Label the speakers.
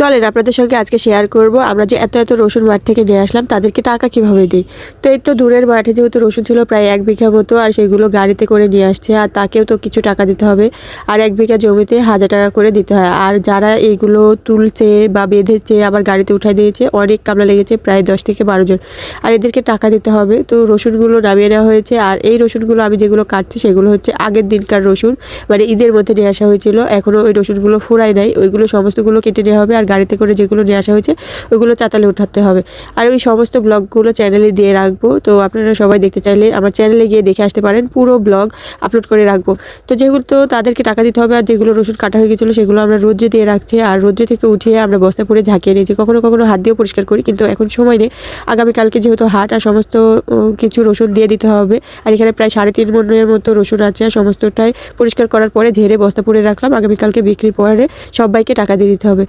Speaker 1: চলেন আপনাদের সঙ্গে আজকে শেয়ার করব আমরা যে এত রসুন মাঠ থেকে নিয়ে আসলাম তাদেরকে টাকা কিভাবে দিই। তো এই তো দূরের মাঠে যেহেতু রসুন ছিল প্রায় 1 বিঘা মতো, আর সেগুলো গাড়িতে করে নিয়ে আসছে, আর তাকেও তো কিছু টাকা দিতে হবে। আর 1 বিঘা জমিতে 1000 টাকা করে দিতে হয়। আর যারা এইগুলো তুলছে বা বেঁধেছে আবার গাড়িতে উঠাই দিয়েছে, অনেক কামলা লেগেছে, প্রায় 10 থেকে 12 জন। আর এদেরকে টাকা দিতে হবে। তো রসুনগুলো নামিয়ে নেওয়া হয়েছে। আর এই রসুনগুলো আমি যেগুলো কাটছি সেগুলো হচ্ছে আগের দিনকার রসুন, মানে ঈদের মধ্যে নিয়ে আসা হয়েছিল। এখনও ওই রসুনগুলো ফুরায় নাই, ওইগুলো সমস্তগুলো কেটে নেওয়া হবে। আর গাড়িতে করে যেগুলো নিয়ে আসা হয়েছে ওইগুলো চাতালে উঠাতে হবে। আর ওই সমস্ত ব্লগগুলো চ্যানেলে দিয়ে রাখবো, তো আপনারা সবাই দেখতে চাইলে আমার চ্যানেলে গিয়ে দেখে আসতে পারেন, পুরো ব্লগ আপলোড করে রাখবো। তো যেগুলো তো তাদেরকে টাকা দিতে হবে, আর যেগুলো রসুন কাটা হয়ে গেছিলো সেগুলো আমরা রোদ্রে দিয়ে রাখছি। আর রোদ্রে থেকে উঠিয়ে আমরা বস্তা পরে ঝাঁকিয়ে নিয়েছি, কখনো কখনো হাত দিয়েও পরিষ্কার করি, কিন্তু এখন সময় নেই। আগামীকালকে যেহেতু হাট, আর সমস্ত কিছু রসুন দিয়ে দিতে হবে। আর এখানে প্রায় 3.5 মনের মতো রসুন আছে, আর সমস্তটাই পরিষ্কার করার পরে ঝেড়ে বস্তা পরে রাখলাম। আগামীকালকে বিক্রির পরে সবাইকে টাকা দিয়ে দিতে হবে।